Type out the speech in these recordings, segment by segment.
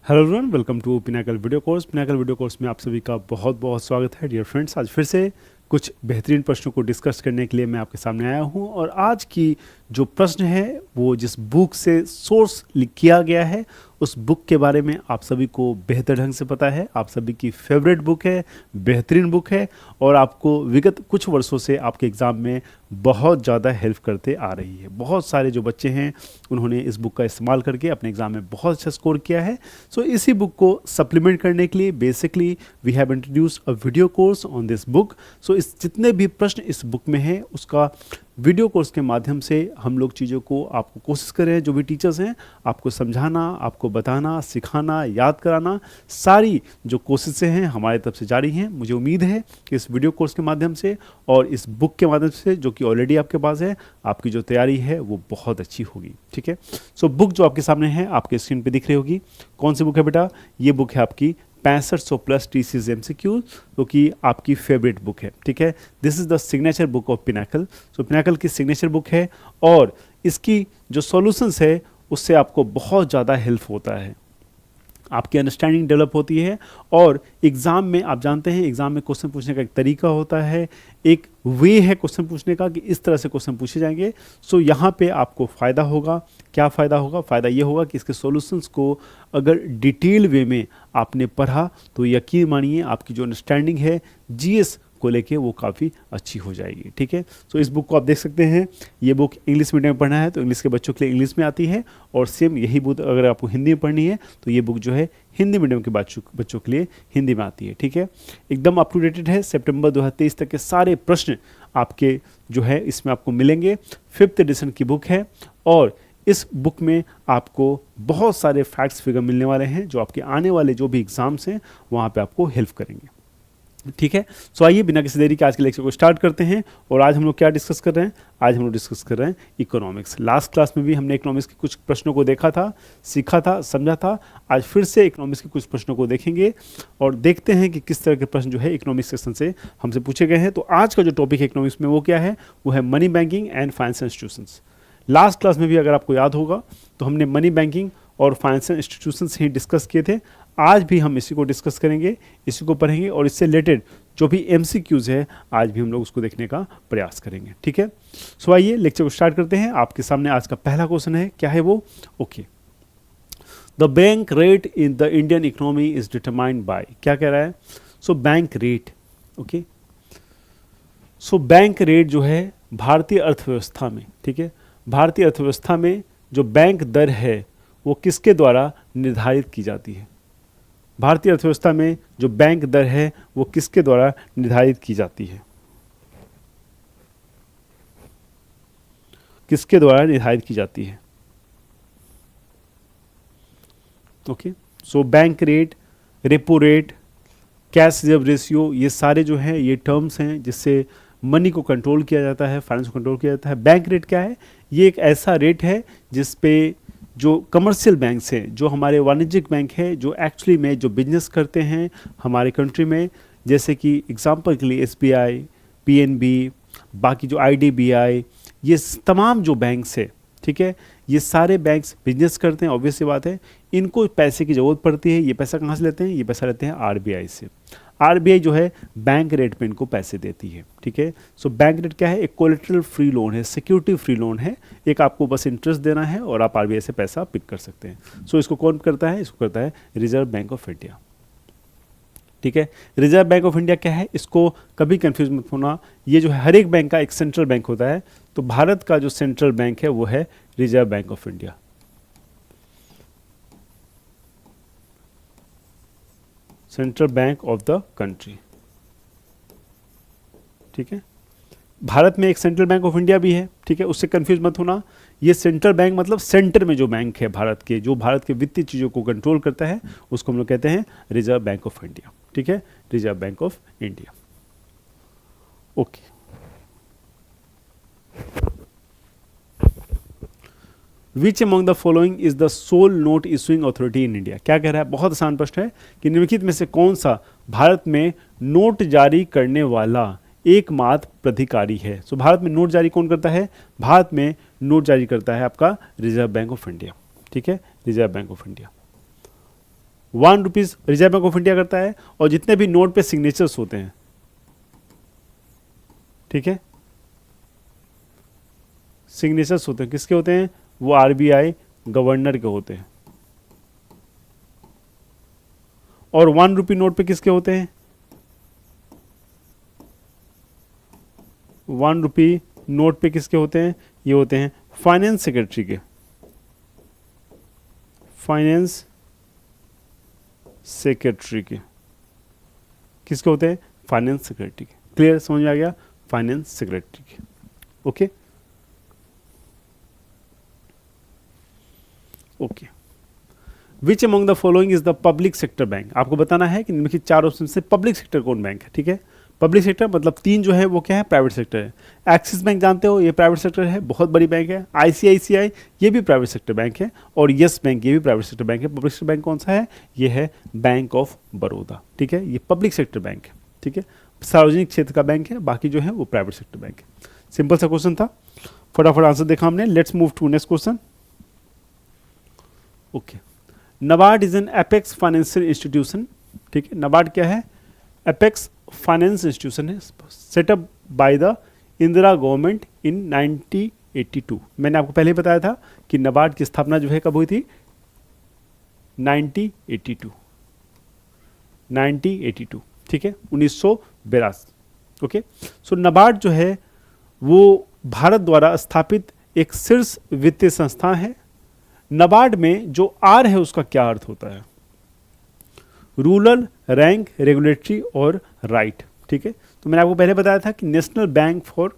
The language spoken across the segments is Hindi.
Hello everyone, welcome to Pinnacle video course. Pinnacle video course में आप सभी का बहुत बहुत स्वागत है डियर फ्रेंड्स। आज फिर से कुछ बेहतरीन प्रश्नों को डिस्कस करने के लिए मैं आपके सामने आया हूं और आज की जो प्रश्न है वो जिस बुक से सोर्स किया गया है उस बुक के बारे में आप सभी को बेहतर ढंग से पता है। आप सभी की फेवरेट बुक है, बेहतरीन बुक है और आपको विगत कुछ वर्षों से आपके एग्ज़ाम में बहुत ज़्यादा हेल्प करते आ रही है। बहुत सारे जो बच्चे हैं उन्होंने इस बुक का इस्तेमाल करके अपने एग्ज़ाम में बहुत अच्छा स्कोर किया है। सो इसी बुक को सप्लीमेंट करने के लिए basically we have introduced a video course on this book. So इस जितने भी प्रश्न इस बुक में हैं उसका वीडियो कोर्स के माध्यम से हम लोग चीज़ों को आपको कोशिश करें, जो भी टीचर्स हैं आपको समझाना, आपको बताना, सिखाना, याद कराना, सारी जो कोशिशें हैं हमारी तरफ से जारी हैं। मुझे उम्मीद है कि इस वीडियो कोर्स के माध्यम से और इस बुक के माध्यम से जो कि ऑलरेडी आपके पास है, आपकी जो तैयारी है वो बहुत अच्छी होगी। ठीक है, सो बुक जो आपके सामने है आपके स्क्रीन पे दिख रही होगी। कौन सी बुक है बेटा? ये बुक है आपकी 6500 प्लस TCS MCQ, जो कि आपकी फेवरेट बुक है। ठीक है, this is the signature book of Pinnacle. So Pinnacle की सिग्नेचर बुक है और इसकी जो सॉल्यूशंस है उससे आपको बहुत ज़्यादा हेल्प होता है, आपकी अंडरस्टैंडिंग डेवलप होती है। और एग्ज़ाम में आप जानते हैं एग्ज़ाम में क्वेश्चन पूछने का एक तरीका होता है, एक वे है क्वेश्चन पूछने का कि इस तरह से क्वेश्चन पूछे जाएंगे। सो यहाँ पे आपको फ़ायदा होगा। क्या फ़ायदा होगा? फ़ायदा ये होगा कि इसके सॉल्यूशंस को अगर डिटेल वे में आपने पढ़ा तो यकीन मानिए आपकी जो अंडरस्टैंडिंग है GS को लेके वो काफ़ी अच्छी हो जाएगी। ठीक है, सो इस बुक को आप देख सकते हैं। ये बुक इंग्लिश मीडियम में पढ़ना है तो इंग्लिश के बच्चों के लिए इंग्लिश में आती है और सेम यही बुक अगर आपको हिंदी में पढ़नी है तो ये बुक जो है हिंदी मीडियम के बच्चों के लिए हिंदी में आती है। ठीक है, एकदम अप टू डेटेड है। सितंबर 2023 तक के सारे प्रश्न आपके जो है इसमें आपको मिलेंगे। 5th एडिशन की बुक है और इस बुक में आपको बहुत सारे फैक्ट्स फिगर मिलने वाले हैं जो आपके आने वाले जो भी एग्जाम्स हैं वहाँ पे आपको हेल्प करेंगे। ठीक है, सो आइए बिना किसी देरी के आज के लेक्चर को स्टार्ट करते हैं। और आज हम लोग क्या डिस्कस कर रहे हैं? आज हम लोग डिस्कस कर रहे हैं इकोनॉमिक्स। लास्ट क्लास में भी हमने इकोनॉमिक्स के कुछ प्रश्नों को देखा था, सीखा था, समझा था। आज फिर से इकोनॉमिक्स के कुछ प्रश्नों को देखेंगे और देखते हैं कि किस तरह के प्रश्न जो है इकोनॉमिक्स सेक्शन से हमसे पूछे गए हैं। तो आज का जो टॉपिक है इकोनॉमिक्स में वो क्या है? वो है money banking and financial institutions. Last class में भी अगर आपको याद होगा तो हमने मनी बैंकिंग और फाइनेंशियल इंस्टीट्यूशंस ही डिस्कस किए थे। आज भी हम इसी को डिस्कस करेंगे, इसी को पढ़ेंगे और इससे रिलेटेड जो भी MCQs है आज भी हम लोग उसको देखने का प्रयास करेंगे। ठीक है, सो आइए लेक्चर को स्टार्ट करते हैं। आपके सामने आज का पहला क्वेश्चन है, क्या है वो? Okay, the bank rate in the Indian economy is determined by, क्या कह रहा है? So bank rate, okay, so bank rate जो है भारतीय अर्थव्यवस्था में, ठीक है, भारतीय अर्थव्यवस्था में जो बैंक दर है वो किसके द्वारा निर्धारित की जाती है? भारतीय अर्थव्यवस्था में जो बैंक दर है वो किसके द्वारा निर्धारित की जाती है? किसके द्वारा निर्धारित की जाती है? Okay, so bank rate, repo rate, cash reserve ratio, ये सारे जो हैं ये टर्म्स हैं जिससे मनी को कंट्रोल किया जाता है, फाइनेंस को कंट्रोल किया जाता है। बैंक रेट क्या है? ये एक ऐसा रेट है जिस पे जो कमर्शियल बैंक्स हैं, जो हमारे वाणिज्यिक बैंक हैं, जो एक्चुअली में जो बिजनेस करते हैं हमारे कंट्री में, जैसे कि एग्जांपल के लिए SBI, PNB, बाकी जो IDBI, ये तमाम जो बैंक्स है, ठीक है, ये सारे बैंक्स बिजनेस करते हैं। ऑब्वियस सी बात है इनको पैसे की ज़रूरत पड़ती है। ये पैसा कहाँ से लेते हैं? ये पैसा लेते हैं RBI से। RBI जो है बैंक रेट पे इनको पैसे देती है। ठीक है, सो बैंक रेट क्या है? एक कोलेटरल फ्री लोन है, सिक्योरिटी फ्री लोन है। एक आपको बस इंटरेस्ट देना है और आप RBI से पैसा पिक कर सकते हैं। सो इसको कौन करता है? इसको करता है रिजर्व बैंक ऑफ इंडिया। ठीक है, रिजर्व बैंक ऑफ इंडिया क्या है? इसको कभी कंफ्यूज मत होना, ये जो है हर एक बैंक का एक सेंट्रल बैंक होता है। तो भारत का जो सेंट्रल बैंक है वो है reserve bank of India. Central bank of the country. ठीक है, भारत में एक सेंट्रल बैंक ऑफ इंडिया भी है। ठीक है, उससे कंफ्यूज मत होना। ये सेंट्रल बैंक मतलब सेंटर में जो बैंक है भारत के, जो भारत के वित्तीय चीज़ों को कंट्रोल करता है, उसको हम लोग कहते हैं रिजर्व बैंक ऑफ इंडिया। ठीक है, reserve bank of India. Okay, which among the following is the sole note issuing authority in India? क्या कह रहा है? बहुत आसान प्रश्न है कि निम्नलिखित में से कौन सा भारत में नोट जारी करने वाला एकमात्र प्राधिकारी है? सो भारत में नोट जारी कौन करता है? भारत में नोट जारी करता है आपका रिजर्व बैंक ऑफ इंडिया। ठीक है, reserve bank of India. ₹1 reserve bank of India करता है, और जितने भी नोट पे सिग्नेचर्स होते हैं, ठीक है, सिग्नेचर्स होते हैं, किसके होते हैं? वो आरबीआई गवर्नर के होते हैं। और ₹1 नोट पे किसके होते हैं? ₹1 नोट पे किसके होते हैं? ये होते हैं फाइनेंस सेक्रेटरी के, फाइनेंस सेक्रेटरी के, किसके होते हैं? फाइनेंस सेक्रेटरी के। क्लियर, समझ में आ गया? फाइनेंस सेक्रेटरी के। Okay okay. Which among the following is the public sector bank? आपको बताना है कि निम्नलिखित 4 ऑप्शन से पब्लिक सेक्टर कौन बैंक है, ठीक है। पब्लिक सेक्टर मतलब 3 जो है वो क्या है? प्राइवेट सेक्टर है। एक्सिस बैंक जानते हो, ये प्राइवेट सेक्टर है, बहुत बड़ी बैंक है। आईसीआईसीआई ये भी प्राइवेट सेक्टर बैंक है, और यस बैंक ये भी प्राइवेट सेक्टर बैंक है। पब्लिक सेक्टर बैंक कौन सा है? ये है बैंक ऑफ बड़ौदा, ठीक है। ये पब्लिक सेक्टर बैंक है, ठीक है, सार्वजनिक क्षेत्र का बैंक है, बाकी जो है वो प्राइवेट सेक्टर बैंक है। सिंपल सा क्वेश्चन था, फटाफट आंसर देखा हमने। Let's move to next question. Okay, NABARD is an apex financial institution, ठीक है। नबार्ड क्या है? एपेक्स फाइनेंस इंस्टीट्यूशन है, set up by the Indira government in 1982। मैंने आपको पहले ही बताया था कि नबार्ड की स्थापना जो है कब हुई थी? 1982, ठीक है, 1982। ओके, सो नबार्ड जो है वो भारत द्वारा स्थापित एक शीर्ष वित्तीय संस्थान है। नबार्ड में जो आर है उसका क्या अर्थ होता है? रूरल, रैंक, रेगुलेटरी और राइट, ठीक है। तो मैंने आपको पहले बताया था कि national bank for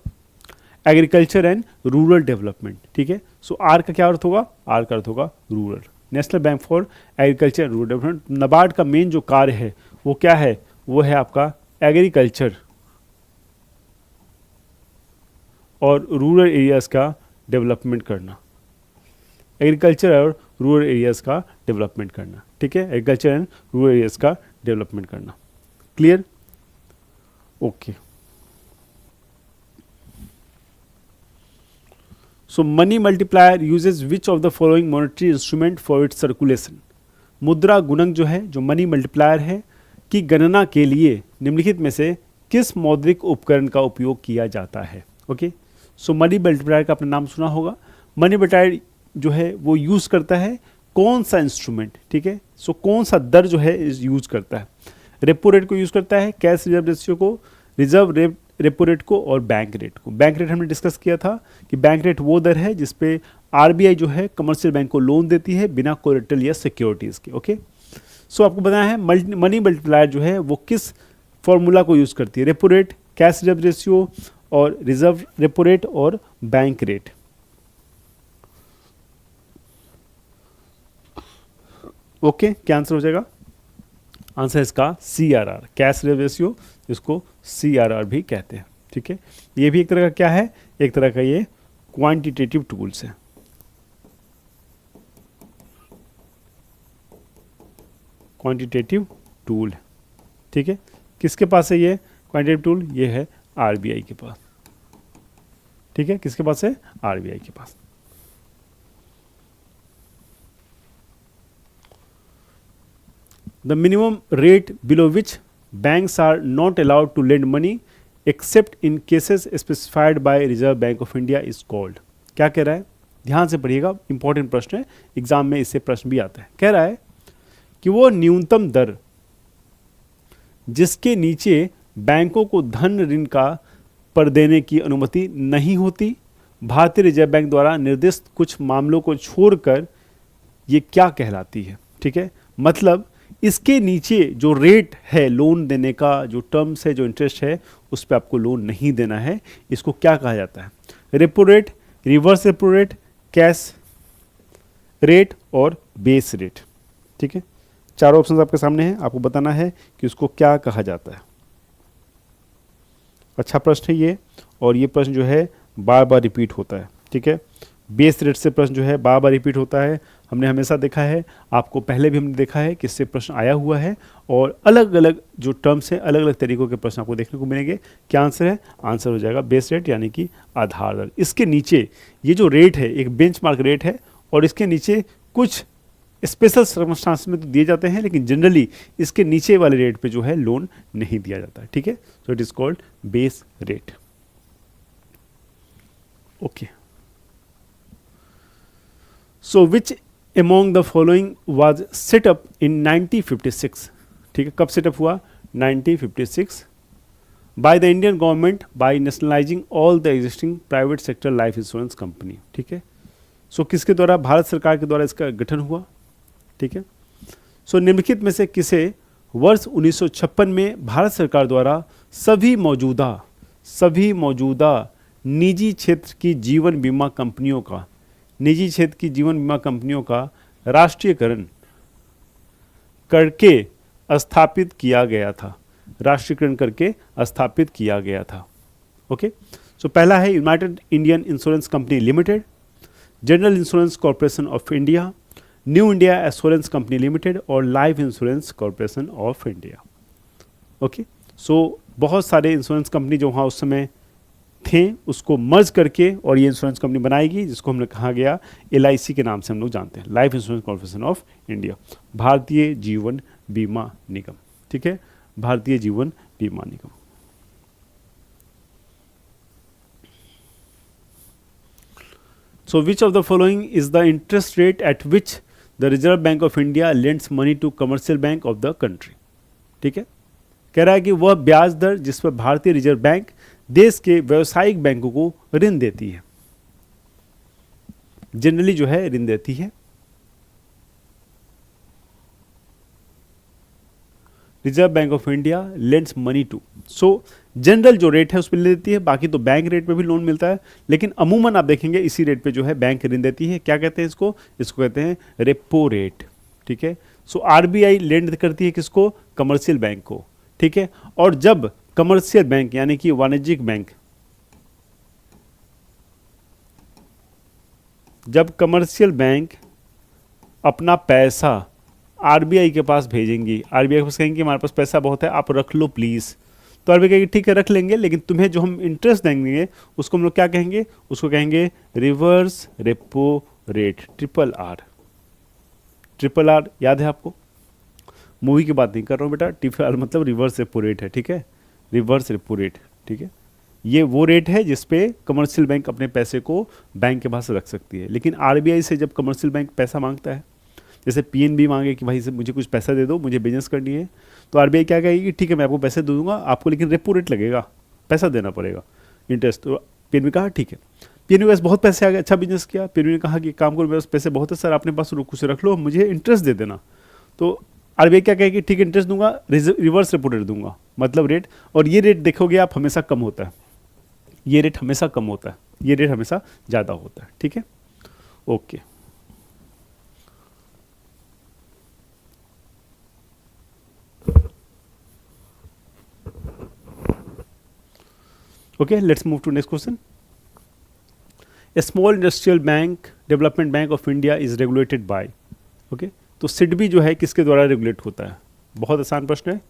agriculture and rural development, ठीक है। सो आर का क्या अर्थ होगा? आर का अर्थ होगा rural, national bank for agriculture and rural development. NABARD का मेन जो कार्य है वो क्या है? वो है आपका एग्रीकल्चर और रूरल एरियाज का डेवलपमेंट करना, एग्रीकल्चर और रूरल एरियाज का डेवलपमेंट करना, ठीक है, एग्रीकल्चर एंड रूरल एरियाज का डेवलपमेंट करना। Clear? Okay. So money multiplier uses which of the following monetary instrument for its circulation? मुद्रा गुणक जो है, जो मनी मल्टीप्लायर है, की गणना के लिए निम्नलिखित में से किस मौद्रिक उपकरण का उपयोग किया जाता है? ओके, सो मनी मल्टीप्लायर का आपने नाम सुना होगा। मनी मल्टीप्लायर जो है वो यूज करता है कौन सा इंस्ट्रूमेंट, ठीक है। सो कौन सा दर जो है यूज करता है? रेपो रेट को यूज करता है, कैश रिजर्व रेशियो को, रिजर्व रेपो रेट को, और बैंक रेट को। बैंक रेट हमने डिस्कस किया था कि बैंक रेट वो दर है जिसपे आरबीआई जो है कमर्शियल बैंक को लोन देती है बिना कोलेटरल या सिक्योरिटीज के। ओके, सो आपको बताना है मनी मल्टीप्लायर जो है वो किस फॉर्मूला को यूज करती है? Repo rate, cash reserve ratio, और रिजर्व रेपो रेट, और बैंक रेट। ओके, क्या आंसर हो जाएगा? आंसर इसका CRR, कैश रिजर्व रेशियो, इसको CRR भी कहते हैं, ठीक है। ये भी एक तरह का क्या है? एक तरह का ये क्वांटिटेटिव टूल्स है, क्वांटिटेटिव टूल, ठीक है। किसके पास है ये क्वांटिटेटिव टूल? ये है आरबीआई के पास, ठीक है। किसके पास है? आरबीआई के पास। The minimum rate below which banks are not allowed to lend money except in cases specified by Reserve Bank of India is called? क्या कह रहा है? ध्यान से पढ़िएगा, इंपॉर्टेंट प्रश्न है, एग्जाम में इससे प्रश्न भी आता है। कह रहा है कि वो न्यूनतम दर जिसके नीचे बैंकों को धन ऋण का पर देने की अनुमति नहीं होती, भारतीय रिजर्व बैंक द्वारा निर्दिष्ट कुछ मामलों को छोड़कर ये क्या कहलाती है? ठीक है, मतलब इसके नीचे जो रेट है लोन देने का, जो टर्म्स है, जो इंटरेस्ट है, उस पर आपको लोन नहीं देना है। इसको क्या कहा जाता है? Repo rate, reverse repo rate, cash rate और बेस रेट। ठीक है, चारों ऑप्शन आपके सामने हैं, आपको बताना है कि उसको क्या कहा जाता है। अच्छा प्रश्न है ये, और ये प्रश्न जो है बार बार रिपीट होता है। ठीक है, बेस रेट से प्रश्न जो है बार बार रिपीट होता है, हमने हमेशा देखा है, आपको पहले भी हमने देखा है कि इससे प्रश्न आया हुआ है, और अलग अलग जो टर्म्स हैं, अलग अलग तरीकों के प्रश्न आपको देखने को मिलेंगे। क्या आंसर है? आंसर हो जाएगा बेस रेट, यानी कि आधार दर। इसके नीचे ये जो रेट है एक बेंचमार्क रेट है, और इसके नीचे कुछ स्पेशल सर्कमस्टांस में तो दिए जाते हैं, लेकिन जनरली इसके नीचे वाले रेट पे जो है लोन नहीं दिया जाता है, ठीक है। So it is called base rate. Okay, so which among the following was set up in 1956, ठीक है। कब सेटअप हुआ? 1956 by the Indian government by nationalising all the existing private sector life insurance company, ठीक है। सो किसके द्वारा? भारत सरकार के द्वारा इसका गठन हुआ, ठीक है। सो निम्नलिखित में से किसे वर्ष 1956 में भारत सरकार द्वारा सभी मौजूदा निजी क्षेत्र की जीवन बीमा कंपनियों का राष्ट्रीयकरण करके स्थापित किया गया था, ओके। सो पहला है United India Insurance Company Limited, General Insurance Corporation of India, New India Assurance Company Limited और Life Insurance Corporation of India, okay. So बहुत सारे इंश्योरेंस कंपनी जो वहाँ उस समय थे उसको मर्ज करके और ये इंश्योरेंस कंपनी बनाएगी, जिसको हमने कहा गया LIC के नाम से हम लोग जानते हैं, life Insurance Corporation of India, Bharatiya Jeevan बीमा निगम, ठीक है, भारतीय जीवन बीमा निगम। So which of the following is the interest rate at which the Reserve Bank of India lends money to commercial bank of the country, ठीक है। कह रहा है कि वह ब्याज दर जिस पर भारतीय रिजर्व बैंक देश के व्यावसायिक बैंकों को ऋण देती है, जनरली जो है ऋण देती है। Reserve bank of India lends money to, so general जो रेट है उस पर ले देती है, बाकी तो बैंक रेट पे भी लोन मिलता है, लेकिन अमूमन आप देखेंगे इसी रेट पे जो है बैंक ऋण देती है। क्या कहते हैं इसको कहते हैं रेपो रेट, ठीक है। सो RBI लेंड करती है किसको? कमर्शियल बैंक को, ठीक है। और जब कमर्शियल बैंक यानी कि वाणिज्यिक बैंक, जब कमर्शियल बैंक अपना पैसा RBI के पास भेजेंगी, RBI के पास कहेंगे हमारे पास पैसा बहुत है, आप रख लो प्लीज़, तो RBI कहेगी ठीक है रख लेंगे, लेकिन तुम्हें जो हम इंटरेस्ट देंगे उसको हम लोग क्या कहेंगे? उसको कहेंगे रिवर्स रेपो रेट, RRR। याद है आपको? मूवी की बात नहीं कर रहा हूँ बेटा, RRR मतलब रिवर्स रेपो रेट है, ठीक है, रिवर्स रेपो रेट, ठीक है। ये वो रेट है जिसपे कमर्शियल बैंक अपने पैसे को बैंक के पास रख सकती है। लेकिन RBI से जब कमर्शियल बैंक पैसा मांगता है, जैसे PNB मांगे कि भाई से मुझे कुछ पैसा दे दो, मुझे बिजनेस करनी है, तो RBI क्या कहेगी? ठीक है मैं आपको पैसे दे दूंगा, आपको लेकिन रेपो रेट लगेगा, पैसा देना पड़ेगा, इंटरेस्ट। तो PNB कहा ठीक है। PNB के पास बहुत पैसे आ गए, अच्छा बिजनेस किया, PNB ने कहा कि काम करो मेरे पास पैसे बहुत है सर, अपने पास कुछ रख लो, मुझे इंटरेस्ट दे देना। तो RBI क्या कहेगी? ठीक है इंटरेस्ट दूंगा, रिवर्स रेपो रेट दूंगा, मतलब रेट। और ये रेट देखोगे आप हमेशा कम होता है, ये रेट हमेशा कम होता है, ये रेट हमेशा ज़्यादा होता है, ठीक है। Okay, okay, let's move to next question. A small industrial bank development bank of India is regulated by, okay, तो SIDBI जो है किसके द्वारा रेगुलेट होता है? बहुत आसान प्रश्न है।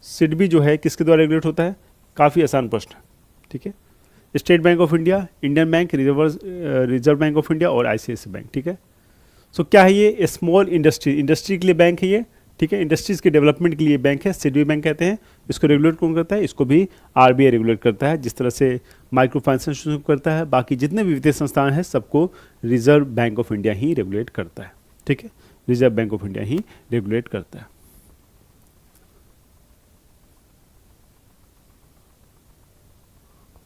SIDBI जो है किसके द्वारा रेगुलेट होता है? काफ़ी आसान प्रश्न है, ठीक है। State bank of India, Indian bank, reserve bank of India और ICICI बैंक, ठीक है। सो क्या है ये? स्मॉल इंडस्ट्री के लिए बैंक है ये, ठीक है, इंडस्ट्रीज के डेवलपमेंट के लिए बैंक है, SIDBI बैंक कहते हैं। इसको रेगुलेट कौन करता है? इसको भी RBI रेगुलेट करता है, जिस तरह से माइक्रो फाइनेंस करता है, बाकी जितने भी वित्तीय संस्थान हैं सबको reserve bank of India he regulate करता है, ठीक है, reserve bank of India he regulate करता है।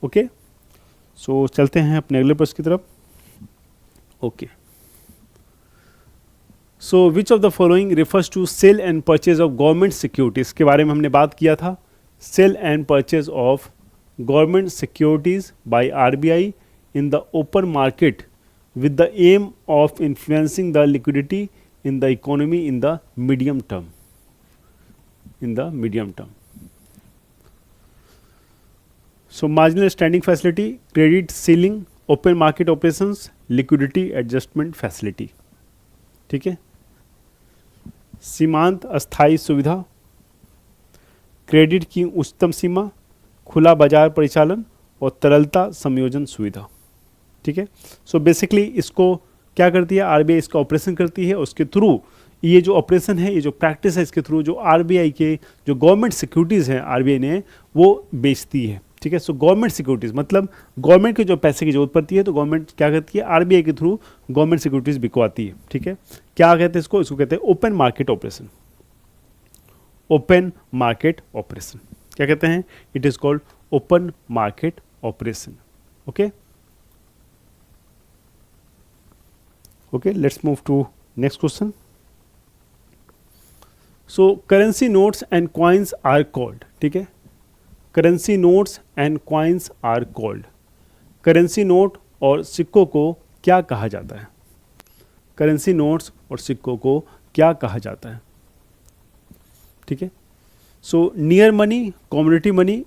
ओके, सो चलते हैं अपने अगले प्रश्न की तरफ। Okay, so which of the following refers to sale and purchase of government securities के बारे में हमने बात किया था। Sale and purchase of government securities by RBI in the open market with the aim of influencing the liquidity in the economy in the medium term. So marginal standing facility, credit ceiling, open market operations, liquidity adjustment facility. ठीक है, सीमांत अस्थायी सुविधा, क्रेडिट की उच्चतम सीमा, खुला बाजार परिचालन और तरलता संयोजन सुविधा, ठीक है। सो बेसिकली इसको क्या करती है, आरबीआई इसका ऑपरेशन करती है, उसके थ्रू ये जो ऑपरेशन है, ये जो प्रैक्टिस है, इसके थ्रू जो आरबीआई के जो गवर्नमेंट सिक्योरिटीज़ हैं आरबीआई ने वो बेचती है। ठीक है, सो गवर्नमेंट सिक्योरिटीज़ मतलब गवर्नमेंट के जो पैसे की जरूरत पड़ती है तो गवर्नमेंट क्या करती है, आरबीआई के थ्रू गवर्नमेंट सिक्योरिटीज़ बिकवाती है। ठीक है, क्या कहते हैं इसको, इसको कहते हैं open market operation. Open market operation क्या कहते हैं, it is called open market operation. Okay okay, let's move to next question. So currency notes and coins are called, ठीक है, currency notes and coins are called, currency note और सिक्कों को क्या कहा जाता है, करेंसी नोट्स और सिक्कों को क्या कहा जाता है। ठीक है, so near money, commodity money,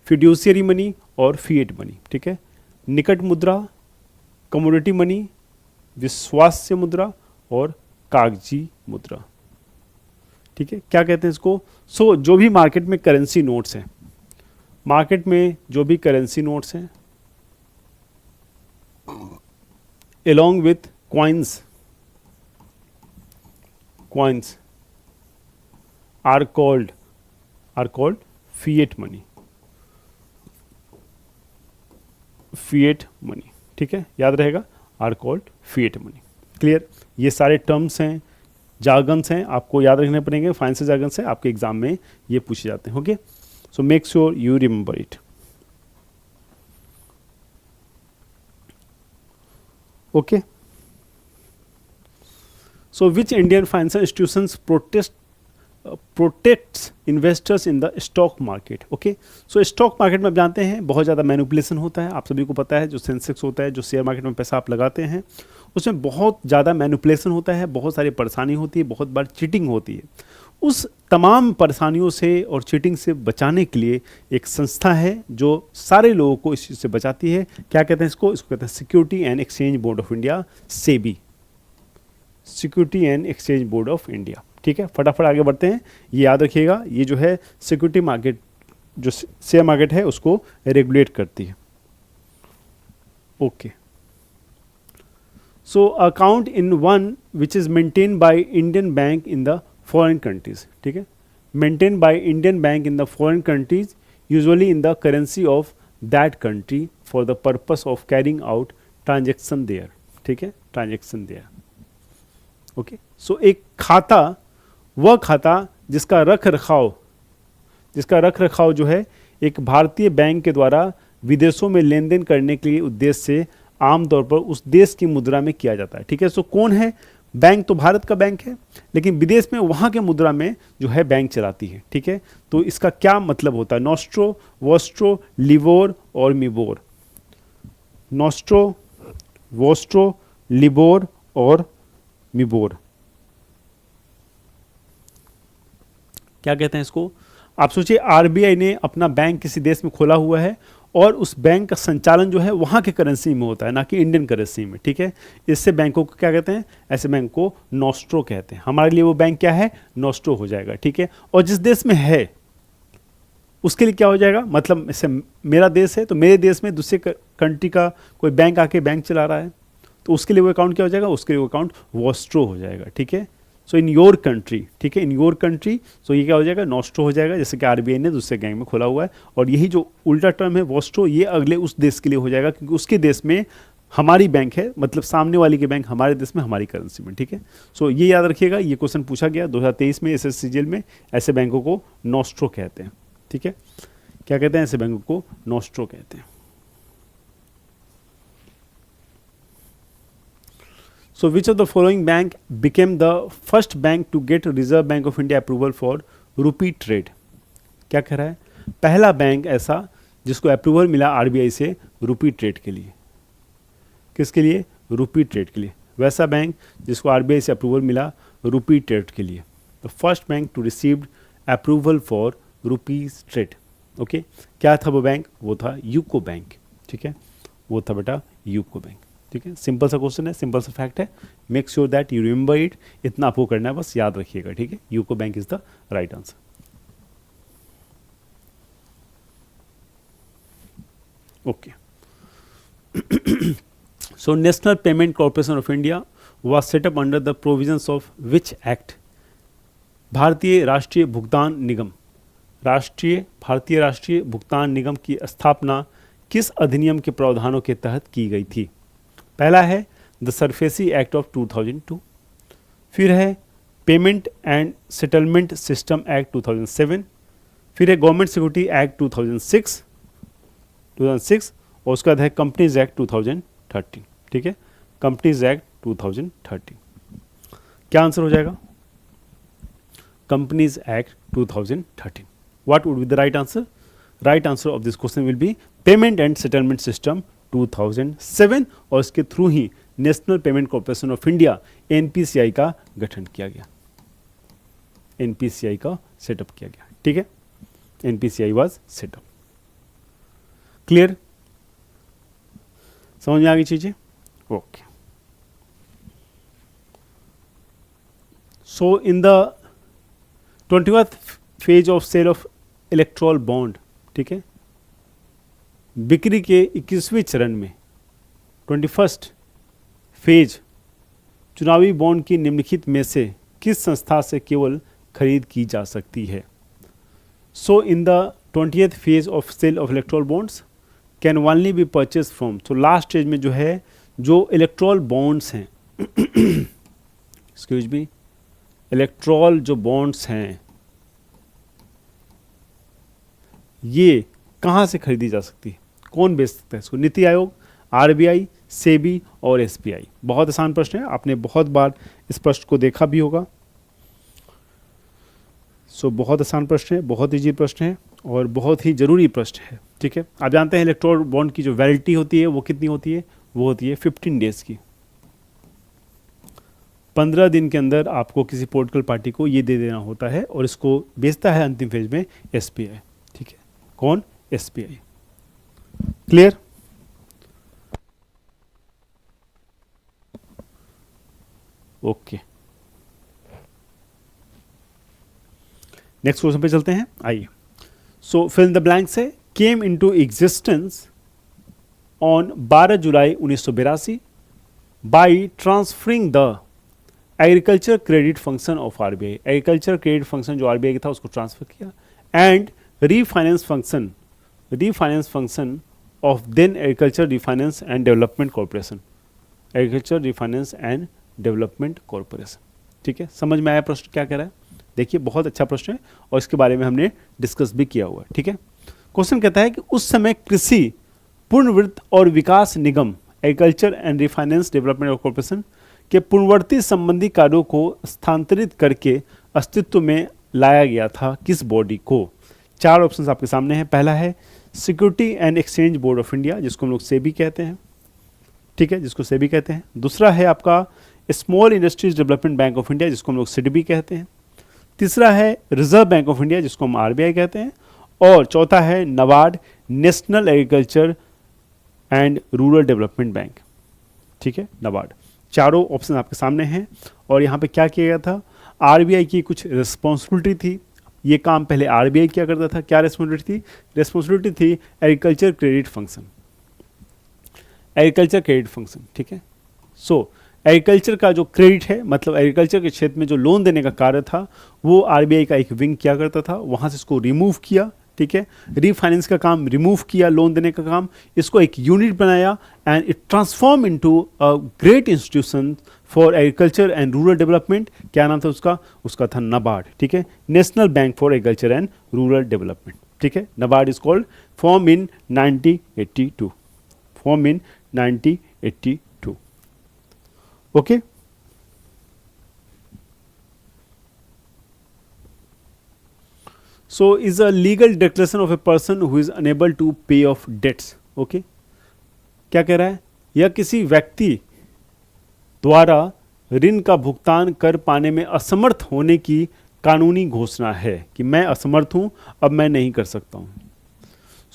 fiduciary money और फिएट मनी। ठीक है, निकट मुद्रा, कमोडिटी मनी, विश्वास्य मुद्रा और कागजी मुद्रा। ठीक है, क्या कहते हैं इसको, सो जो भी मार्केट में करेंसी नोट्स हैं, मार्केट में जो भी करेंसी नोट्स हैं along with coins are called fiat money, fiat money। ठीक है, याद रहेगा, are called fiat money। Clear, ये सारे टर्म्स हैं, जार्गन्स हैं, आपको याद रखने पड़ेंगे, फाइनेंशियल जार्गन्स हैं, आपके एग्जाम में ये पूछे जाते हैं। Okay, so make sure you remember it. Okay, so which Indian financial institutions protects investors in the stock market. Okay, so stock market में आप जानते हैं बहुत ज़्यादा मैनिपुलेशन होता है, आप सभी को पता है, जो सेंसेक्स होता है, जो शेयर मार्केट में पैसा आप लगाते हैं उसमें बहुत ज़्यादा मैनिपुलेशन होता है, बहुत सारी परेशानी होती है, बहुत बार चीटिंग होती है। उस तमाम परेशानियों से और चीटिंग से बचाने के लिए एक संस्था है जो सारे लोगों को इस चीज़ से बचाती है। क्या कहते हैं इसको, इसको कहते हैं security and exchange board of India, SEBI, security and exchange board of India. ठीक है, फटाफट आगे बढ़ते हैं, ये याद रखिएगा, ये जो है सिक्योरिटी मार्केट, जो शेयर मार्केट है उसको रेगुलेट करती है। Okay, so account in one which is maintain by Indian bank in the foreign countries. ठीक है, maintain by Indian bank in the foreign countries, usually in the currency of that country for the purpose of carrying out transaction there. ठीक है, ट्रांजेक्शन देयर। ओके, सो एक खाता, वह खाता जिसका रख रखाव जो है एक भारतीय बैंक के द्वारा विदेशों में लेन देन करने के लिए उद्देश्य से आमतौर पर उस देश की मुद्रा में किया जाता है। ठीक है, सो कौन है, बैंक तो भारत का बैंक है, लेकिन विदेश में वहाँ के मुद्रा में जो है बैंक चलाती है। ठीक है, तो इसका क्या मतलब होता है, नॉस्ट्रो, वोस्ट्रो, लिबोर और मिबोर, नॉस्ट्रो, वोस्ट्रो, लिबोर और मिबोर। क्या कहते हैं इसको, आप सोचिए आरबीआई ने अपना बैंक किसी देश में खोला हुआ है और उस बैंक का संचालन जो है वहाँ के करेंसी में होता है, ना कि इंडियन करेंसी में। ठीक है, इससे बैंकों को क्या कहते हैं, ऐसे बैंक को नॉस्ट्रो कहते हैं। हमारे लिए वो बैंक क्या है, नॉस्ट्रो हो जाएगा। ठीक है, और जिस देश में है उसके लिए क्या हो जाएगा, मतलब जैसे मेरा देश है तो मेरे देश में दूसरे कंट्री का कोई बैंक आके बैंक चला रहा है तो उसके लिए वो अकाउंट क्या हो जाएगा, उसके लिए वो अकाउंट वॉस्ट्रो हो जाएगा। ठीक है, सो इन योर कंट्री, ठीक है, इन योर कंट्री, सो ये क्या हो जाएगा, नॉस्ट्रो हो जाएगा, जैसे कि आरबीआई ने दूसरे बैंक में खोला हुआ है। और यही जो उल्टा टर्म है वॉस्ट्रो, ये अगले उस देश के लिए हो जाएगा क्योंकि उसके देश में हमारी बैंक है, मतलब सामने वाली के बैंक हमारे देश में हमारी करेंसी में। ठीक है, सो ये याद रखिएगा, ये क्वेश्चन पूछा गया 2023 में एसएससीजीएल में, ऐसे बैंकों को नॉस्ट्रो कहते हैं। ठीक है, क्या कहते हैं, ऐसे बैंकों को नॉस्ट्रो कहते हैं। So which of the following bank became the first bank to get Reserve Bank of India approval for rupee trade? क्या कह रहा है, पहला बैंक ऐसा जिसको अप्रूवल मिला आरबीआई से रूपी ट्रेड के लिए। किसके लिए, रूपी ट्रेड के लिए। वैसा बैंक जिसको आरबीआई से अप्रूवल मिला रूपी ट्रेड के लिए, the first bank to received approval for rupees trade. Okay, क्या था वो बैंक, वो था यूको बैंक। ठीक है, वो था बेटा यूको बैंक। ठीक है, सिंपल सा क्वेश्चन है, सिंपल सा फैक्ट है, make sure that you remember it, इतना आपको करना है, बस याद रखिएगा। ठीक है, UCO bank is the right answer. Okay, So National Payment Corporation of India was set up under the provisions of which act? भारतीय राष्ट्रीय भुगतान निगम, भारतीय राष्ट्रीय भुगतान निगम की स्थापना किस अधिनियम के प्रावधानों के तहत की गई थी? पहला है द सरफेसी एक्ट ऑफ 2002, फिर है payment and settlement system act 2007, फिर है गवर्नमेंट सिक्योरिटी एक्ट 2006 और उसका है कंपनीज एक्ट 2013। ठीक है, कंपनीज एक्ट 2013। क्या आंसर हो जाएगा? Companies act 2013। What would be the right answer? Right answer of this question will be payment and settlement system 2007 और इसके through he national payment corporation of India NPCI का गठन किया गया, एनपीसीआई का सेटअप किया गया। ठीक है, एनपीसीआई वाज सेटअप। क्लियर? समझ में आ गई चीजें? Okay. So in the 20th phase of sale of electoral bond, ठीक है, बिक्री के 21वें चरण में 21st फेज चुनावी बॉन्ड की निम्नलिखित में से किस संस्था से केवल खरीद की जा सकती है? So in the 20th phase of sale of electoral bonds can only be purchase from, तो लास्ट स्टेज में जो है जो इलेक्ट्रॉल बॉन्ड्स हैं एक्सक्यूज मी, इलेक्ट्रॉल जो बॉन्ड्स हैं ये कहाँ से खरीदी जा सकती है? कौन बेच सकता है इसको? नीति आयोग, आरबीआई, सेबी और एसबीआई। बहुत आसान प्रश्न है, आपने बहुत बार इस प्रश्न को देखा भी होगा। सो बहुत आसान प्रश्न है, बहुत इजी प्रश्न है और बहुत ही जरूरी प्रश्न है। ठीक है, आप जानते हैं इलेक्ट्रॉल बॉन्ड की जो वैलिडिटी होती है वो कितनी होती है? वो होती है 15 डेज की। 15 दिन के अंदर आपको किसी पॉलिटिकल पार्टी को ये दे देना होता है और इसको बेचता है अंतिम फेज में एसबीआई। ठीक है, कौन? SBI. Clear? Okay, next question पे चलते हैं। आइए, सो फिल द ब्लैंक से came into existence on 12 July 1982 by transferring the agriculture credit function of RBI. Agriculture credit function जो आरबीआई का था उसको ट्रांसफर किया and refinance function of then agriculture refinance and development corporation, agriculture refinance and development corporation. ठीक है, समझ में आया प्रश्न क्या कह रहा है? देखिए बहुत अच्छा प्रश्न है और इसके बारे में हमने डिस्कस भी किया हुआ है। ठीक है, क्वेश्चन कहता है कि उस समय कृषि पुनर्वृत्त और विकास निगम, agriculture and refinance development corporation के पुनर्वृत्ति संबंधी कार्यों को स्थानांतरित करके अस्तित्व में लाया गया था किस बॉडी को? 4 ऑप्शन आपके सामने हैं। पहला है security and exchange board of India, जिसको हम लोग सेबी कहते हैं। ठीक है, जिसको सेबी कहते हैं। दूसरा है आपका small industries development bank of India, जिसको हम लोग सिडबी कहते हैं। तीसरा है रिजर्व बैंक ऑफ इंडिया, जिसको हम आरबीआई कहते हैं। और चौथा है NABARD, national agriculture and rural development bank. ठीक है, नबार्ड। चारों ऑप्शन आपके सामने हैं और यहाँ पे क्या किया गया था? आरबीआई की कुछ रिस्पॉन्सिबिलिटी थी, ये काम पहले आरबीआई किया करता था। क्या रिस्पॉन्सिबिलिटी थी? रिस्पॉन्सिबिलिटी थी agriculture credit function, agriculture credit function. ठीक है, सो एग्रीकल्चर का जो क्रेडिट है, मतलब एग्रीकल्चर के क्षेत्र में जो लोन देने का कार्य था वो आरबीआई का एक विंग किया करता था, वहाँ से इसको रिमूव किया। ठीक है, रीफाइनेंस का काम रिमूव किया, लोन देने का काम, इसको एक यूनिट बनाया and it transform into a great institution for agriculture and rural development. क्या नाम था उसका? उसका था नबार्ड। ठीक है, national bank for agriculture and rural development. ठीक है, NABARD is called, form in 1982, form in 1982। Okay, so is a legal declaration of a person who is unable to pay off debts. okay, क्या कह रहा है? यह किसी व्यक्ति द्वारा ऋण का भुगतान कर पाने में असमर्थ होने की कानूनी घोषणा है कि मैं असमर्थ हूं, अब मैं नहीं कर सकता हूं।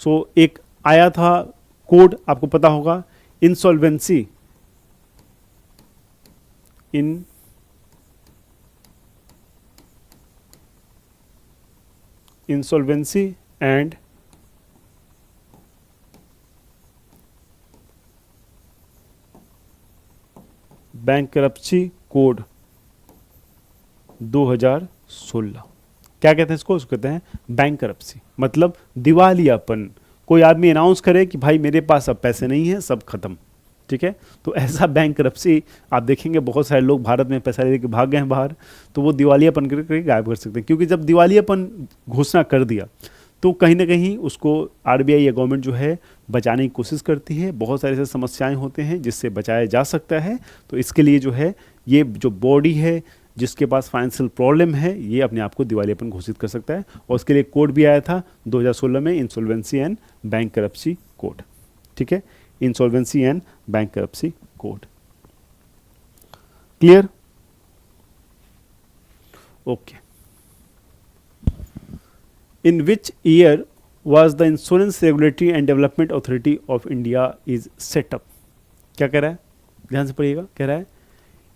सो एक आया था कोड, आपको पता होगा, insolvency insolvency and bankruptcy code 2016। क्या कहते हैं इसको कहते हैं बैंकरप्सी, मतलब दिवालियापन। कोई आदमी अनाउंस करे कि भाई मेरे पास अब पैसे नहीं है, सब खत्म, ठीक है। तो ऐसा बैंकरप्सी आप देखेंगे बहुत सारे लोग भारत में पैसा लेके भाग गए हैं बाहर, तो वो दिवालियापन करके गायब कर सकते हैं, क्योंकि जब दिवालियापन घोषणा कर दिया तो कहीं ना कहीं उसको आरबीआई या गवर्नमेंट जो है बचाने की कोशिश करती है। बहुत सारे ऐसे समस्याएं होते हैं जिससे बचाया जा सकता है। तो इसके लिए जो है ये जो बॉडी है जिसके पास फाइनेंशियल प्रॉब्लम है, ये अपने आप को दिवालियापन घोषित कर सकता है। और उसके लिए कोड भी आया था 2016 में, इंसॉल्वेंसी एंड बैंकरप्सी कोड, ठीक है, insolvency and bankruptcy code. Clear? Okay. In which year was the Insurance Regulatory and Development Authority of India is set up? क्या कह रहा है, ध्यान से पढ़िएगा। कह रहा है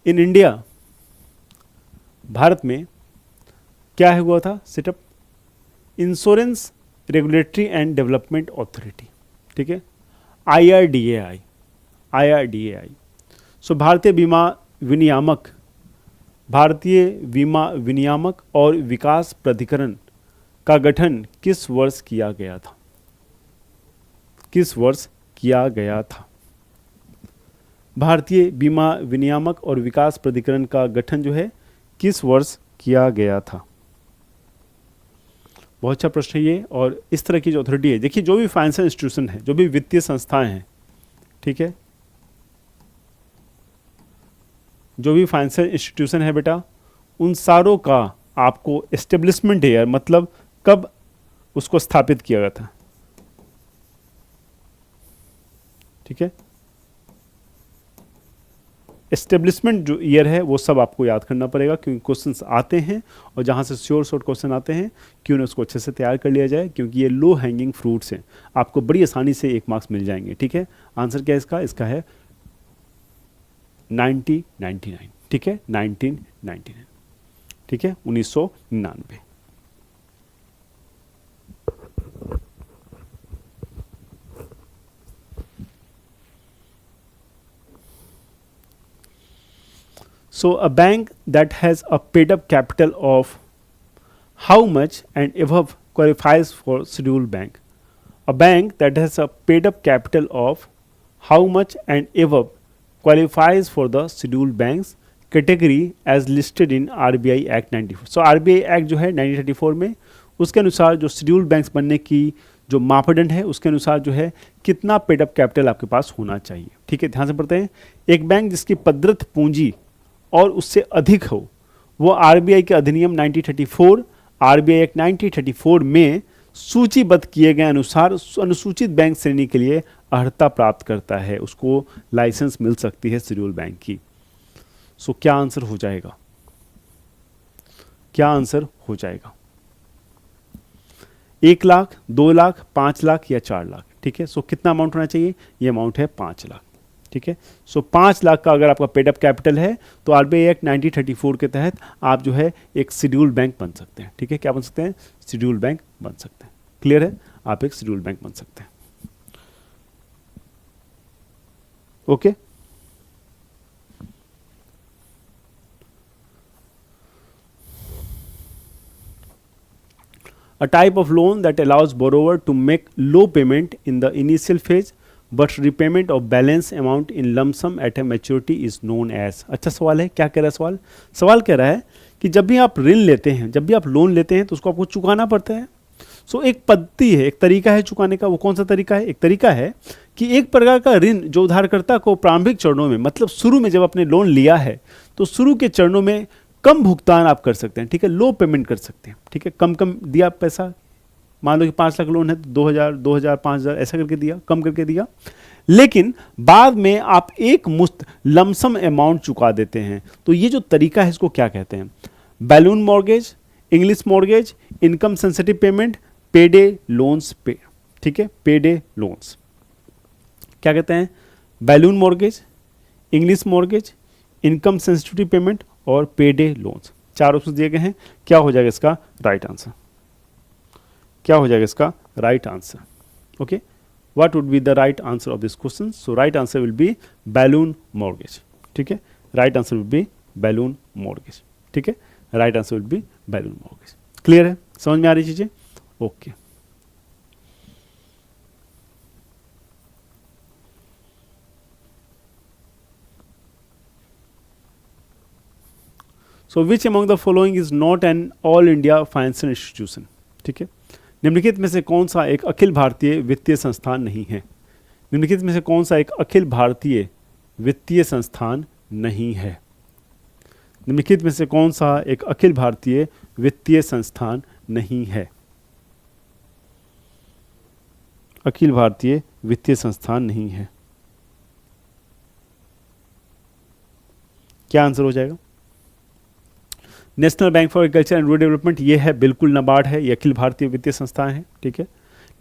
इन इंडिया, भारत में क्या है हुआ था setup? Insurance regulatory and development authority, ठीक है, IRDAI, IRDAI। सो भारतीय बीमा विनियामक और विकास प्राधिकरण का गठन किस वर्ष किया गया था? किस वर्ष किया गया था? भारतीय बीमा विनियामक और विकास प्राधिकरण का गठन जो है किस वर्ष किया गया था? बहुत अच्छा प्रश्न है ये। और इस तरह की जो अथॉरिटी है, देखिए जो भी फाइनेंशियल इंस्टीट्यूशन है, जो भी वित्तीय संस्थाएं हैं, ठीक है, जो भी फाइनेंशियल इंस्टीट्यूशन है बेटा, उन सारों का आपको एस्टेब्लिशमेंट ईयर, मतलब कब उसको स्थापित किया गया था, ठीक है, एस्टेब्लिशमेंट जो ईयर है वो सब आपको याद करना पड़ेगा, क्योंकि क्वेश्चंस आते हैं और जहां से शॉर्ट क्वेश्चन आते हैं क्यों ना उसको अच्छे से तैयार कर लिया जाए, क्योंकि ये लो हैंगिंग फ्रूट्स हैं, आपको बड़ी आसानी से 1 मार्क्स मिल जाएंगे, ठीक है। आंसर क्या है इसका? इसका है 1999, ठीक है, 1999, ठीक है, 1999। So a bank that has a paid up capital of how much and above qualifies for scheduled bank? A bank that has a paid up capital of how much and above qualifies for the scheduled banks category as listed in RBI Act 94. So RBI Act जो है 1934 में, उसके अनुसार जो शेड्यूल्ड बैंक्स बनने की जो मापदंड है उसके अनुसार जो है कितना पेड अप कैपिटल आपके पास होना चाहिए, ठीक है। ध्यान से पढ़ते हैं। एक बैंक जिसकी पद्धत पूंजी और उससे अधिक हो, वो आरबीआई के अधिनियम 1934, आरबीआई एक्ट 1934 में सूचीबद्ध किए गए अनुसार अनुसूचित बैंक श्रेणी के लिए अर्हता प्राप्त करता है, उसको लाइसेंस मिल सकती है शेड्यूल बैंक की। सो क्या आंसर हो जाएगा? क्या आंसर हो जाएगा? 1 लाख, 2 लाख, 5 लाख या 4 लाख, ठीक है। सो कितना अमाउंट होना चाहिए? ये अमाउंट है 5 लाख, ठीक है। सो 5 लाख का अगर आपका पेड अप कैपिटल है तो आरबीआई एक्ट 1934 के तहत आप जो है एक शेड्यूल बैंक बन सकते हैं, ठीक है। क्या बन सकते हैं? शेड्यूल बैंक बन सकते हैं। क्लियर है? आप एक शेड्यूल बैंक बन सकते हैं। Okay. A type of loan that allows borrower to make low payment in the initial phase but repayment of balance amount in lump sum at a maturity is known as। अच्छा सवाल है। क्या कह रहा है सवाल? सवाल कह रहा है कि जब भी आप ऋण लेते हैं, जब भी आप लोन लेते हैं तो उसको आपको चुकाना पड़ता है। सो एक पद्धति है, एक तरीका है चुकाने का। वो कौन सा तरीका है? एक तरीका है कि एक प्रकार का ऋण जो उधारकर्ता को प्रारंभिक चरणों में, मतलब शुरू में जब आपने लोन लिया है तो शुरू के चरणों में कम भुगतान आप कर सकते हैं, ठीक है, लो पेमेंट कर सकते हैं, ठीक है। कम कम दिया पैसा, मान लो कि 5 लाख लोन है तो 2000, 5000 ऐसा करके दिया, कम करके दिया, लेकिन बाद में आप एक मुश्त लमसम अमाउंट चुका देते हैं। तो ये जो तरीका है इसको क्या कहते हैं? Balloon mortgage, English mortgage, income sensitive payment, पेडे लोन्स पे, ठीक है, पेडे लोन्स। क्या कहते हैं? Balloon mortgage, English mortgage, income sensitive payment और पेडे लोन्स। 4 ऑप्शन दिए गए हैं। क्या हो जाएगा इसका राइट आंसर? क्या हो जाएगा इसका right answer? Okay, what would be the right answer of this question? So right answer will be balloon mortgage, ठीक है, right answer will be balloon mortgage. ठीक है, right answer will be balloon mortgage. Clear है, समझ में आ रही चीजें? Okay. So which among the following is not an all India financial institution? ठीक है, निम्नलिखित में से कौन सा एक अखिल भारतीय वित्तीय संस्थान नहीं है? निम्नलिखित में से कौन सा एक अखिल भारतीय वित्तीय संस्थान नहीं है? निम्नलिखित में से कौन सा एक अखिल भारतीय वित्तीय संस्थान नहीं है? अखिल भारतीय वित्तीय संस्थान नहीं है, क्या आंसर हो जाएगा? National bank for agriculture and rural development, ये है बिल्कुल नाबार्ड है, ये अखिल भारतीय वित्तीय संस्थान है। ठीक है,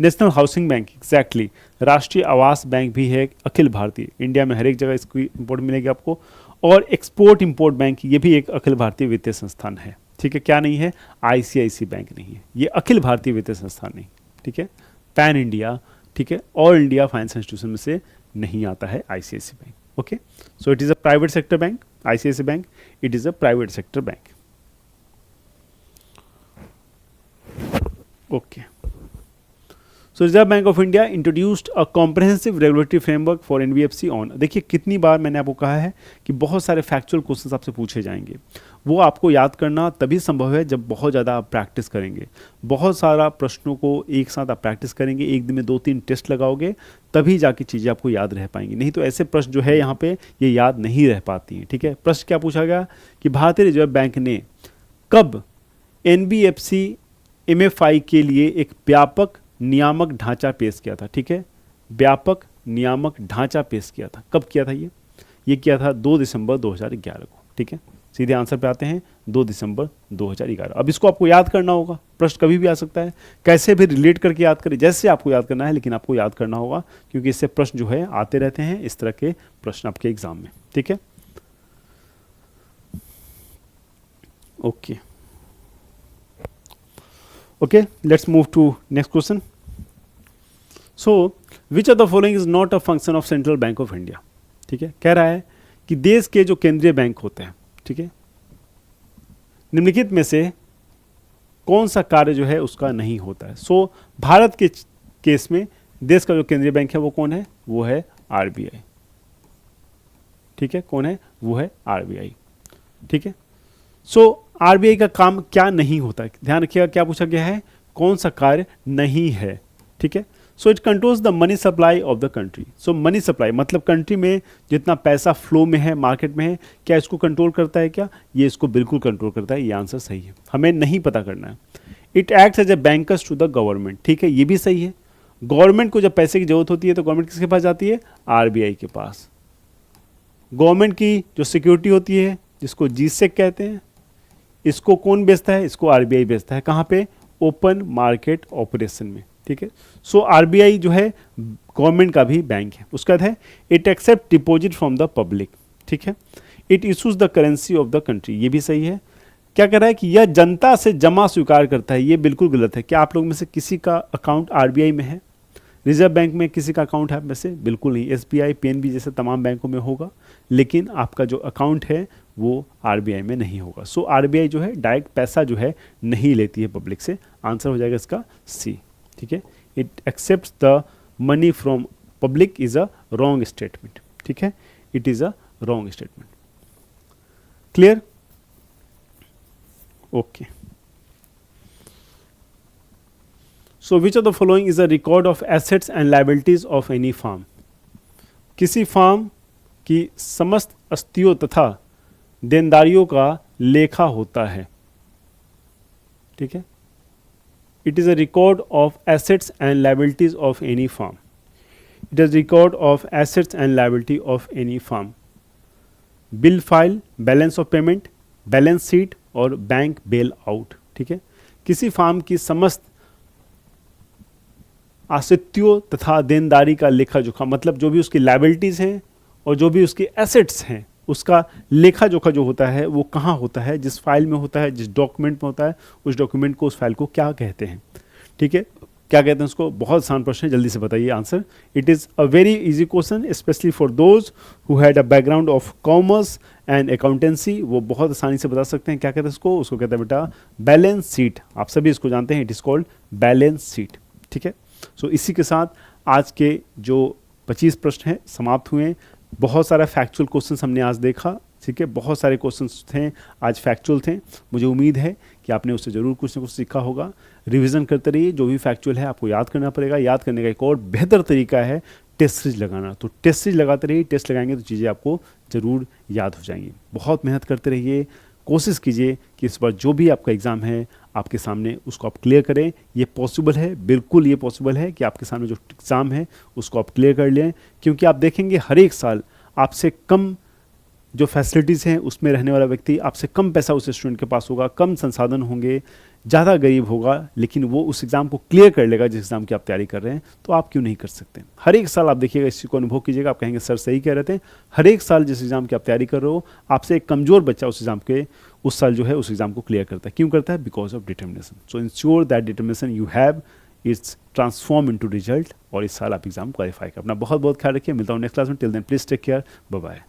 नेशनल हाउसिंग बैंक, एग्जैक्टली, राष्ट्रीय आवास बैंक भी है अखिल भारतीय, इंडिया में हर एक जगह इसकी इंपोर्ट मिलेगी आपको। और एक्सपोर्ट इंपोर्ट बैंक, ये भी एक अखिल भारतीय वित्तीय संस्थान है। ठीक है, क्या नहीं है? आईसीआईसी बैंक नहीं है, ये अखिल भारतीय वित्तीय संस्थान नहीं। ठीक है, पैन इंडिया, ठीक है, ऑल इंडिया फाइनेंशियल इंस्टीट्यूशन में से नहीं आता है ICIC bank. Okay, so it is a private sector bank, ICIC bank, it is a private sector bank. Okay, so reserve bank of India introduced a comprehensive regulatory framework for NBFC on. देखिए कितनी बार मैंने आपको कहा है कि बहुत सारे फैक्चुअल क्वेश्चंस आपसे पूछे जाएंगे, वो आपको याद करना तभी संभव है जब बहुत ज़्यादा आप प्रैक्टिस करेंगे। बहुत सारा प्रश्नों को एक साथ आप प्रैक्टिस करेंगे, एक दिन में 2-3 टेस्ट लगाओगे, तभी जाके चीज़ें आपको याद रह पाएंगी। नहीं तो ऐसे प्रश्न जो है यहाँ पे ये याद नहीं रह पाती हैं। ठीक है, प्रश्न क्या पूछा गया कि भारतीय रिजर्व बैंक ने कब एनबीएफसी एमएफआई के लिए एक व्यापक नियामक ढांचा पेश किया था? ठीक है, व्यापक नियामक ढांचा पेश किया था, कब किया था ये किया था 2 दिसंबर 2011 को। ठीक है, सीधे आंसर पे आते हैं, 2 दिसंबर 2011। अब इसको आपको याद करना होगा, प्रश्न कभी भी आ सकता है, कैसे भी रिलेट करके याद करें, जैसे आपको याद करना है, लेकिन आपको याद करना होगा क्योंकि इससे प्रश्न जो है आते रहते हैं, इस तरह के प्रश्न आपके एग्जाम में। ठीक है, okay okay, let's move to next question. So which of the following is not a function of central bank of India? ठीक है, कह रहा है कि देश के जो केंद्रीय बैंक होते हैं, ठीक है, निम्नलिखित में से कौन सा कार्य जो है उसका नहीं होता है? सो भारत के केस में देश का जो केंद्रीय बैंक है वो कौन है? वो है आरबीआई। ठीक है, कौन है? वो है आरबीआई। ठीक है, सो आरबीआई का काम क्या नहीं होता है? ध्यान रखिएगा, क्या पूछा गया है? कौन सा कार्य नहीं है? ठीक है, so it controls the money supply of the country. So money supply मतलब कंट्री में जितना पैसा फ्लो में है, मार्केट में है, क्या इसको कंट्रोल करता है? क्या ये इसको बिल्कुल कंट्रोल करता है। ये आंसर सही है, हमें नहीं पता करना है। It acts as a bankers to the government. ठीक है, ये भी सही है। गवर्नमेंट को जब पैसे की जरूरत होती है तो गवर्नमेंट किसके पास जाती है? आरबीआई के पास। गवर्नमेंट की जो सिक्योरिटी होती है, जिसको जीसेक कहते हैं, इसको कौन बेचता है? इसको आरबीआई बेचता है। कहाँ पे? ओपन मार्केट ऑपरेशन में। ठीक है, सो आरबीआई जो है गवर्नमेंट का भी बैंक है। उसका है it accept deposit from the public. ठीक है, it issues the currency of the country. ये भी सही है। क्या कह रहा है कि यह जनता से जमा स्वीकार करता है। ये बिल्कुल गलत है। क्या आप लोग में से किसी का अकाउंट आरबीआई में है? रिजर्व बैंक में किसी का अकाउंट है? वैसे बिल्कुल नहीं। एसबीआई, पीएनबी जैसे तमाम बैंकों में होगा, लेकिन आपका जो अकाउंट है वो आरबीआई में नहीं होगा। सो आरबीआई जो है डायरेक्ट पैसा जो है नहीं लेती है पब्लिक से। आंसर हो जाएगा इसका सी। ठीक है, it accepts the money from public is a wrong statement. ठीक है, it is a wrong statement. Clear? Okay, so which of the following is a record of assets and liabilities of any firm? किसी फार्म की समस्त अस्तियों तथा देनदारियों का लेखा होता है। ठीक है, it is a record of assets and liabilities of any firm. It is record of assets and liability of any firm. Bill file, balance of payment, balance sheet और बैंक बेल आउट। ठीक है, किसी फार्म की समस्त आस्तियों तथा देनदारी का लेखा जोखा, मतलब जो भी उसकी लायबिलिटीज हैं और जो भी उसकी एसेट्स हैं, उसका लेखा जोखा जो होता है वो कहाँ होता है? जिस फाइल में होता है, जिस डॉक्यूमेंट में होता है, उस डॉक्यूमेंट को, उस फाइल को क्या कहते हैं? ठीक है, क्या कहते हैं उसको, बहुत आसान प्रश्न है, जल्दी से बताइए answer. It is a very easy question specially for those who had a background of commerce and accountancy, वो बहुत आसानी से बता सकते हैं। क्या कहते हैं उसको कहते हैं बेटा बैलेंस शीट। आप सभी इसको जानते हैं, it is called balance sheet. ठीक है, सो इसी के साथ आज के जो 25 प्रश्न हैं समाप्त हुए। बहुत सारा फैक्चुअल क्वेश्चंस हमने आज देखा। ठीक है, बहुत सारे क्वेश्चंस थे आज फैक्चुअल थे। मुझे उम्मीद है कि आपने उससे ज़रूर कुछ ना कुछ सीखा होगा। रिवीजन करते रहिए, जो भी फैक्चुअल है आपको याद करना पड़ेगा। याद करने का एक और बेहतर तरीका है टेस्ट सीरीज लगाना। तो टेस्ट सीरीज लगाते रहिए, टेस्ट लगाएंगे तो चीज़ें आपको ज़रूर याद हो जाएंगी। बहुत मेहनत करते रहिए, कोशिश कीजिए कि इस बार जो भी आपका एग्ज़ाम है आपके सामने उसको आप क्लियर करें। ये पॉसिबल है, बिल्कुल ये पॉसिबल है कि आपके सामने जो एग्ज़ाम है उसको आप क्लियर कर लें, क्योंकि आप देखेंगे हर एक साल आपसे कम जो फैसिलिटीज़ हैं उसमें रहने वाला व्यक्ति, आपसे कम पैसा उस स्टूडेंट के पास होगा, कम संसाधन होंगे, ज़्यादा गरीब होगा, लेकिन वो उस एग्ज़ाम को क्लियर कर लेगा जिस एग्ज़ाम की आप तैयारी कर रहे हैं। तो आप क्यों नहीं कर सकते? हर एक साल आप देखिएगा, इस चीज़ को अनुभव कीजिएगा, आप कहेंगे सर सही कह रहे थे। हर एक साल जिस एग्ज़ाम की आप तैयारी कर रहे हो, आपसे एक कमज़ोर बच्चा उस एग्ज़ाम के उस साल जो है उस एग्ज़ाम को क्लियर करता है। क्यों करता है? Because of determination. So ensure that determination you have it's transform into result, और इस साल आप एग्ज़ाम क्वालिफाई कर। अपना बहुत बहुत ख्याल रखिए। मिलता हूँ नेक्स्ट क्लास में। Till then please take care, bye bye.